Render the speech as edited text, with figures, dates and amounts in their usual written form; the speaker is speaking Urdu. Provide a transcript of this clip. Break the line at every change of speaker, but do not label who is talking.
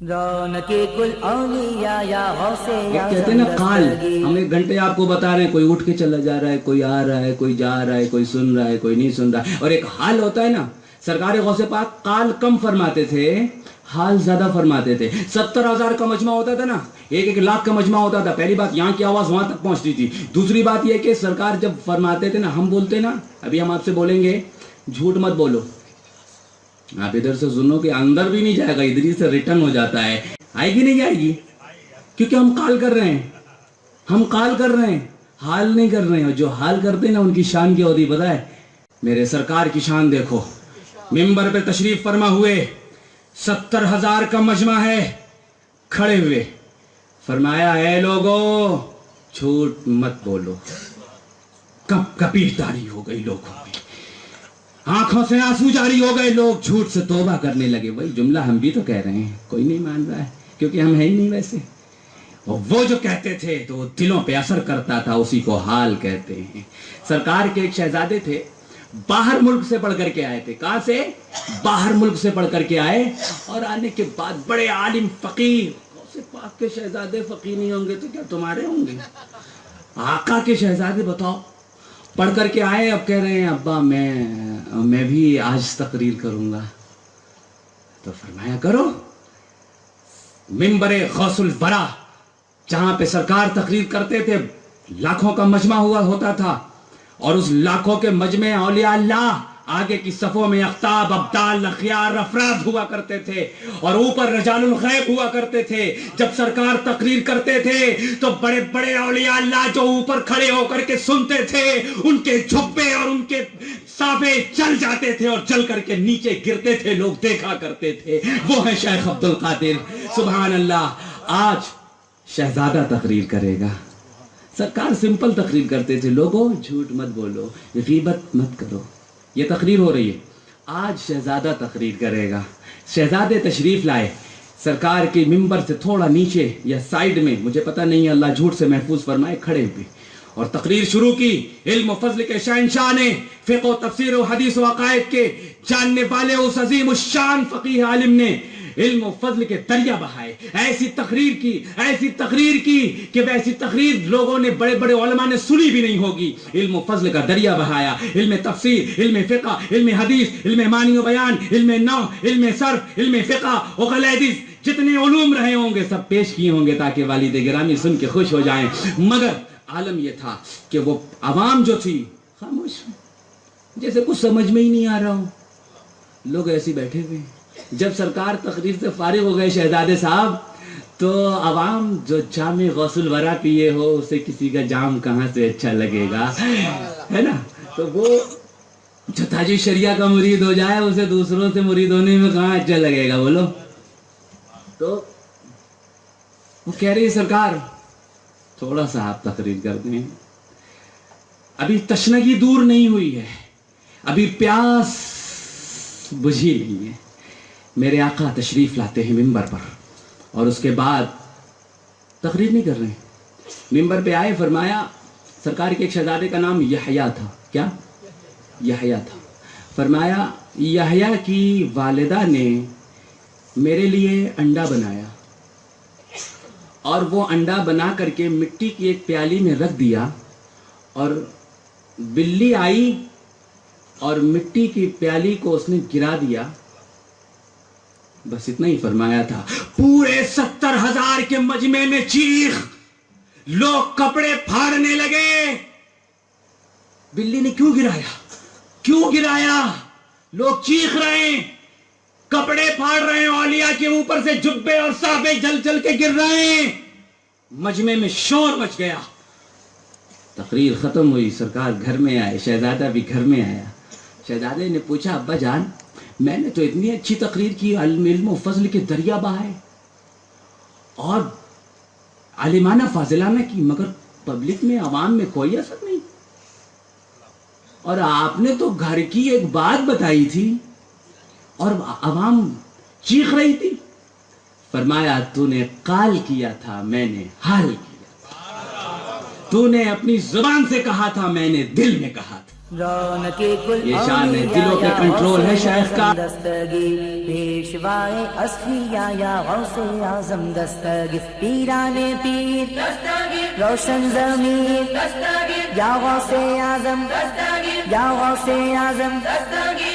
کہتے ہیں نا قال، ہم ایک گھنٹے آپ کو بتا رہے ہیں، کوئی اٹھ کے چلا جا رہا ہے، کوئی آ رہا ہے، کوئی جا رہا ہے، کوئی سن رہا ہے، کوئی نہیں سن رہا ہے. اور ایک حال ہوتا ہے نا، سرکار غوث پاک قال کم فرماتے تھے، حال زیادہ فرماتے تھے. 70,000 کا مجمع ہوتا تھا نا، 1,00,000 کا مجمع ہوتا تھا. پہلی بات یہاں کی آواز وہاں تک پہنچتی تھی. دوسری بات یہ کہ سرکار جب فرماتے تھے نا، ہم بولتے نا، ابھی ہم آپ سے بولیں گے جھوٹ مت بولو، آپ ادھر سے سنو کہ اندر بھی نہیں جائے گا، ادھر ہی سے ریٹرن ہو جاتا ہے. آئے گی نہیں آئے گی؟ کیونکہ ہم قال کر رہے ہیں، ہم قال کر رہے ہیں، حال نہیں کر رہے ہیں. اور جو حال کرتے ہیں نا، ان کی شان کیا ہوتی پتہ ہے؟ میرے سرکار کی شان دیکھو، منبر پہ تشریف فرما ہوئے، 70,000 کا مجمع ہے، کھڑے ہوئے فرمایا اے لوگو جھوٹ مت بولو. کپ کپی تاری ہو گئی لوگوں میں، آنکھوں سے آنسو جاری ہو گئے، لوگ جھوٹ سے توبہ کرنے لگے. وہی جملہ ہم بھی تو کہہ رہے ہیں، کوئی نہیں مان رہا ہے کیونکہ ہم ہیں ہی نہیں ویسے. اور وہ جو کہتے تھے تو وہ دلوں پہ اثر کرتا تھا، اسی کو حال کہتے ہیں. سرکار کے ایک شہزادے تھے، باہر ملک سے پڑھ کر کے آئے تھے. کہاں سے؟ باہر ملک سے پڑھ کر کے آئے، اور آنے کے بعد بڑے عالم فقیر. غوث پاک کے شہزادے فقیر نہیں ہوں گے تو کیا تمہارے ہوں گے؟ آقا کے شہزادے بتاؤ، پڑھ کر کے آئے. اب کہہ رہے ہیں ابا میں بھی آج تقریر کروں گا. تو فرمایا کرو. منبر غوث الورا جہاں پہ سرکار تقریر کرتے تھے، لاکھوں کا مجمع ہوا ہوتا تھا، اور اس لاکھوں کے مجمع اولیاء اللہ آگے کی صفوں میں اقطاب، ابدال، اخیار، افراد ہوا کرتے تھے، اور اوپر رجال الغیب ہوا کرتے تھے. جب سرکار تقریر کرتے تھے تو بڑے بڑے اولیاء اللہ جو اوپر کھڑے ہو کر کے سنتے تھے، ان کے جھبے اور ان کے صافے جل جاتے تھے اور جل کر کے نیچے گرتے تھے، لوگ دیکھا کرتے تھے. وہ ہے شیخ عبد القادر. سبحان اللہ. آج شہزادہ تقریر کرے گا. سرکار سمپل تقریر کرتے تھے، لوگوں جھوٹ مت بولو، غیبت مت کرو. یہ تقریر ہو رہی ہے. آج شہزادہ تقریر کرے گا. شہزادے تشریف لائے، سرکار کے منبر سے تھوڑا نیچے یا سائیڈ میں، مجھے پتہ نہیں، اللہ جھوٹ سے محفوظ فرمائے، کھڑے ہوئے اور تقریر شروع کی. علم و فضل کے شہنشاہ نے، فقہ و تفسیر و حدیث و عقائد کے جاننے والے اس عظیم الشان فقیہ عالم نے علم و فضل کے دریا بہائے. ایسی تقریر کی کہ ویسی تقریر لوگوں نے، بڑے بڑے علماء نے سنی بھی نہیں ہوگی. علم و فضل کا دریا بہایا. علم تفسیر، علم فقہ، علم حدیث، علم معنی و بیان، علم نحو، علم صرف، علم فقہ، عقل حدیث، جتنے علوم رہے ہوں گے سب پیش کیے ہوں گے تاکہ والد گرامی سن کے خوش ہو جائیں. مگر عالم یہ تھا کہ وہ عوام جو تھی خاموش، جیسے کچھ سمجھ میں ہی نہیں آ رہا ہو. لوگ ایسے بیٹھے ہوئے. جب سرکار تقریر سے فارغ ہو گئے شہزادے صاحب، تو عوام جو جام غوث الورا پیے ہو، اسے کسی کا جام کہاں سے اچھا لگے گا، ہے نا؟ تو وہ جو تاج شریعہ کا مرید ہو جائے، اسے دوسروں سے مرید ہونے میں کہاں اچھا لگے گا بولو. تو وہ کہہ رہی سرکار تھوڑا سا آپ تقریر کرتے ہیں، ابھی تشنگی دور نہیں ہوئی ہے، ابھی پیاس بجھی نہیں ہے. میرے آقا تشریف لاتے ہیں ممبر پر، اور اس کے بعد تقریر نہیں کر رہے ہیں. ممبر پہ آئے، فرمایا، سرکار کے ایک شہزادے کا نام یحییٰ تھا. کیا؟ یحییٰ تھا. فرمایا یحییٰ کی والدہ نے میرے لیے انڈا بنایا، اور وہ انڈا بنا کر کے مٹی کی ایک پیالی میں رکھ دیا، اور بلی آئی اور مٹی کی پیالی کو اس نے گرا دیا. بس اتنا ہی فرمایا تھا. پورے 70,000 کے مجمع میں چیخ، لوگ کپڑے پھاڑنے لگے. بلی نے کیوں گرایا؟ لوگ چیخ رہے ہیں، کپڑے پھاڑ رہے ہیں، اولیاء کے اوپر سے جبے اور صحابے جل جل کے گر رہے ہیں. مجمع میں شور مچ گیا. تقریر ختم ہوئی، سرکار گھر میں آئے، شہزادہ بھی گھر میں آیا. شہزادے نے پوچھا ابا جان، میں نے تو اتنی اچھی تقریر کی، علم و فضل کے دریا بہائے اور عالمانہ فاضلانہ کی، مگر پبلک میں، عوام میں کوئی اثر نہیں. اور آپ نے تو گھر کی ایک بات بتائی تھی اور عوام چیخ رہی تھی. فرمایا تو نے قال کیا تھا، میں نے حال کیا. تو نے اپنی زبان سے کہا تھا، میں نے دل میں کہا تھا. یہ شان ہے، دلوں پہ کنٹرول ہے شیخ کا.
پیشوائے اصفیاء یا غوث اعظم دستگیر، پیران پیر روشن ضمیر یا غوث اعظم یا غوث اعظم.